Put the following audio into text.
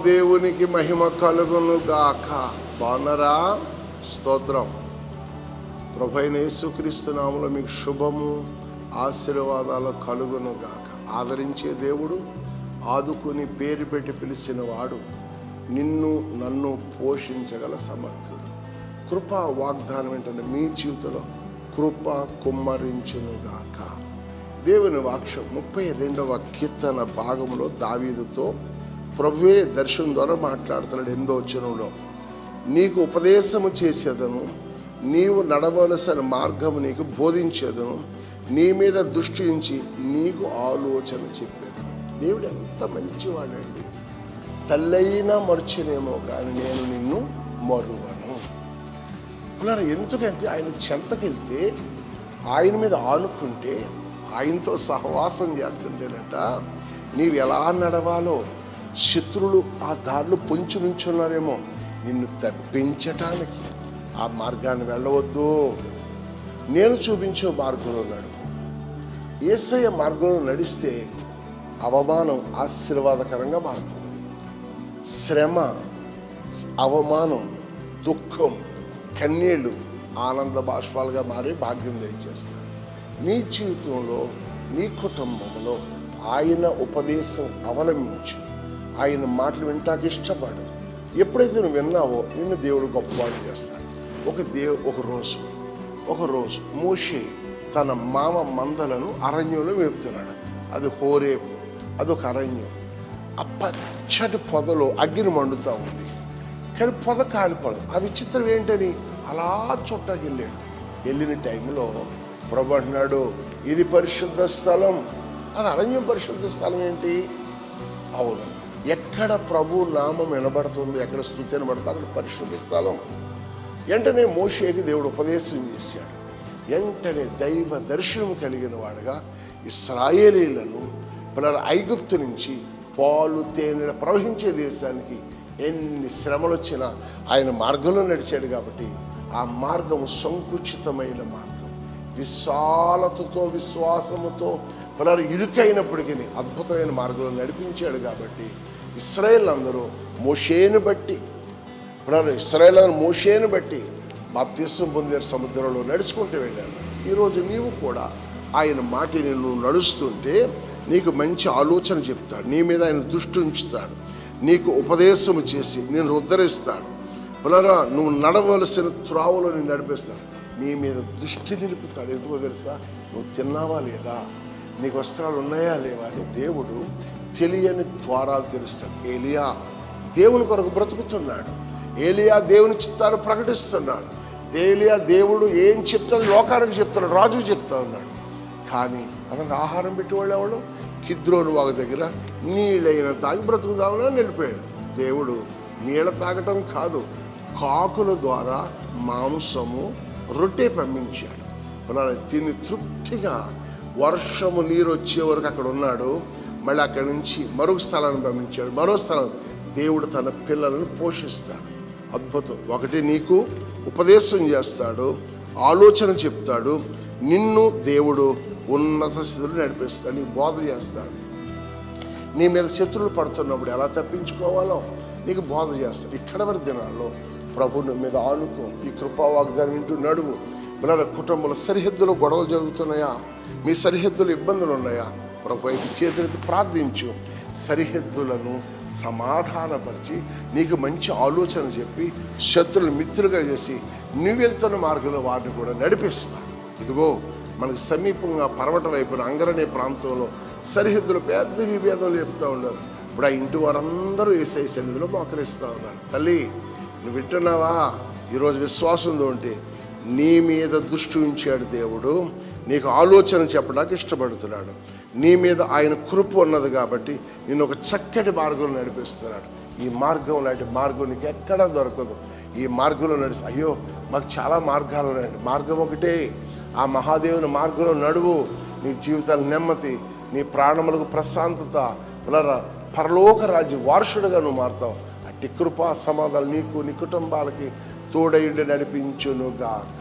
దేవునికి మహిమ కలుగును గాక. బాగున్నారా? స్తోత్రం. ప్రభువైన యేసుక్రీస్తు నామములో మీకు శుభము ఆశీర్వాదాలు కలుగును గాక. ఆదరించే దేవుడు, ఆదుకుని పేరు పెట్టి పిలిచిన వాడు, నిన్ను నన్ను పోషించగల సమర్థుడు. కృప వాగ్దానం ఏంటంటే మీ జీవితంలో కృప కుమ్మరించునుగాక. దేవుని వాక్యం 32వ కీర్తన భాగంలో దావీదుతో ప్రభువే దర్శనం ద్వారా మాట్లాడుతున్నాడు. 8వ వచనంలో, నీకు ఉపదేశము చేసేదను, నీవు నడవలసిన మార్గము నీకు బోధించేదను, నీ మీద దృష్టి ఉంచి నీకు ఆలోచన చెప్పేది. దేవుడు ఎంత మంచివాడండి. తల్లైనా మర్చినేమో కానీ నేను నిన్ను మరువను. అలా ఎందుకంటే ఆయన చెంతకెళ్తే, ఆయన మీద ఆనుకుంటే, ఆయనతో సహవాసం చేస్తుంటేనట నీవు ఎలా నడవాలో, శత్రువులు ఆ దారిలో పొంచి నుంచున్నారేమో నిన్ను తప్పించటానికి ఆ మార్గాన్ని వెళ్ళవద్దు, నేను చూపించే మార్గంలో నడువు. యేసయ్య మార్గంలో నడిస్తే అవమానం ఆశీర్వాదకరంగా మారుతుంది. శ్రమ, అవమానం, దుఃఖం, కన్నీళ్ళు ఆనంద బాష్పాలుగా మారి భాగ్యం దయచేస్తాడు. నీ జీవితంలో, నీ కుటుంబంలో ఆయన ఉపదేశం అవలంబించి ఆయన మాటలు వింటానికి ఇష్టపడు. ఎప్పుడైతే నువ్వు విన్నావో నిన్ను దేవుడు గొప్పవాడు చేస్తాడు. ఒకరోజు మోషే తన మామ మందలను అరణ్యంలో మేపుతున్నాడు. అది హోరేబు, అదొక అరణ్యం. ఆ పచ్చటి పొదలో అగ్ని మండుతూ ఉంది, కానీ పొద కాలిపోదు. ఆ విచిత్రం ఏంటని అలా చుట్టాకి వెళ్ళాడు. వెళ్ళిన టైంలో ప్రభు అంటున్నాడు, ఇది పరిశుద్ధ స్థలం. అది అరణ్యం పరిశుద్ధ స్థలం ఏంటి? అవును, ఎక్కడ ప్రభు నామం వినబడుతుంది, ఎక్కడ స్తుతి వినబడుతుంది అక్కడ పరిశుద్ధ స్థలం. వెంటనే మోషేకి దేవుడు ఉపదేశం చేశాడు. వెంటనే దైవ దర్శనం కలిగిన వాడుగా ఇశ్రాయేలీలను పిల్లల ఐగుప్తు నుంచి పాలు తేనెలు ప్రవహించే దేశానికి ఎన్ని శ్రమలు వచ్చినా ఆయన మార్గంలో నడిచాడు. కాబట్టి ఆ మార్గం సంకుచితమైన మార్గం, విశాలతతో విశ్వాసముతో పిల్లలు ఇరుకైనప్పటికీ అద్భుతమైన మార్గంలో నడిపించాడు. కాబట్టి ఇశ్రాయేల్ అందరూ మోషేను బట్టి బాప్తిస్మం పొందిన సముద్రంలో నడుచుకుంటూ వెళ్ళాను. ఈరోజు నీవు కూడా ఆయన మాటిని నువ్వు నడుస్తుంటే నీకు మంచి ఆలోచన చెప్తాడు, నీ మీద ఆయన దృష్టి ఉంచుతాడు, నీకు ఉపదేశము చేసి నేను ఉద్ధరిస్తాడు. పిల్లరా, నువ్వు నడవలసిన త్రావులో నేను నడిపిస్తాడు, నీ మీద దృష్టి నిలుపుతాడు. ఎందుకో తెలుసా? నువ్వు తిన్నావా లేదా, నీకు వస్త్రాలు ఉన్నాయా లేవా అని దేవుడు తెలియని ద్వారాలు తెరుస్తాడు. ఏలియా దేవుని కొరకు బ్రతుకుతున్నాడు. ఏలియా దేవుని చిత్తాన్ని ప్రకటిస్తున్నాడు. ఏలియా దేవుడు ఏం చెప్తాడు లోకానికి చెప్తున్నాడు, రాజుకు చెప్తా ఉన్నాడు. కానీ అతనికి ఆహారం పెట్టేవాళ్ళు ఎవడు? కిద్రోను వాగు దగ్గర నీళ్ళైన తాగి బ్రతుకుదామని వెళ్ళిపోయాడు. దేవుడు నీళ్ళ తాగటం కాదు, కాకుల ద్వారా మాంసము రొట్టె పంపించాడు. తిని తృప్తిగా వర్షము నీరు వచ్చే వరకు అక్కడ ఉన్నాడు. మళ్ళీ అక్కడి నుంచి మరొక స్థలాన్ని పంపించాడు. మరో స్థలం దేవుడు తన పిల్లలను పోషిస్తాడు. అద్భుతం. ఒకటి నీకు ఉపదేశం చేస్తాడు, ఆలోచన చెప్తాడు, నిన్ను దేవుడు ఉన్నత స్థితిలో నడిపిస్తాడు, నీకు బోధ చేస్తాడు. నీ మీద శత్రువులు పడుతున్నప్పుడు ఎలా తప్పించుకోవాలో నీకు బోధ చేస్తాడు. ఇక్కడ వరకు దినాల్లో ప్రభుని మీద ఆనుకో, ఈ కృపా వాగ్దానం వింటూ నడువు. పిల్లల కుటుంబంలో సరిహద్దులో గొడవలు జరుగుతున్నాయా? మీ సరిహద్దులు ఇబ్బందులు ఉన్నాయా? ప్రభు వైపు చేతులెత్తి ప్రార్థించు. సరిహద్దులను సమాధానపరిచి నీకు మంచి ఆలోచన చెప్పి శత్రువులు మిత్రులుగా చేసి నువ్వు వెళ్తున్న మార్గంలో వారిని కూడా నడిపిస్తా. ఇదిగో మనకు సమీపంగా పర్వత వైపున అంగరనే ప్రాంతంలో సరిహద్దులు పెద్ద విభేదాలు చెప్తూ ఉన్నారు. ఇప్పుడు ఆ ఇంటి వారందరూ యేసయ్య సన్నిధిలో మోకరిస్తూ ఉన్నారు. తల్లి, నువ్వు వింటున్నావా? ఈరోజు విశ్వాసంతో ఉంటే నీ మీద దృష్టి ఉంచాడు దేవుడు, నీకు ఆలోచన చెప్పడానికి ఇష్టపడుతున్నాడు. నీ మీద ఆయన కృప ఉన్నది కాబట్టి నేను ఒక చక్కటి మార్గంలో నడిపిస్తున్నాడు. ఈ మార్గం లాంటి మార్గం నీకు ఎక్కడా దొరకదు. ఈ మార్గంలో నడిచి అయ్యో మాకు చాలా మార్గాలు ఉన్నాయండి, మార్గం ఒకటే. ఆ మహాదేవుని మార్గంలో నడువు. నీ జీవితాలు నెమ్మది, నీ ప్రాణములకు ప్రశాంతత, పరలోక రాజ్య వారసుడుగా నువ్వు మారుతావు. అట్టి కృపా సమాధానాలు నీకు నీ కుటుంబాలకి తోడయుండి నడిపించునుగాక.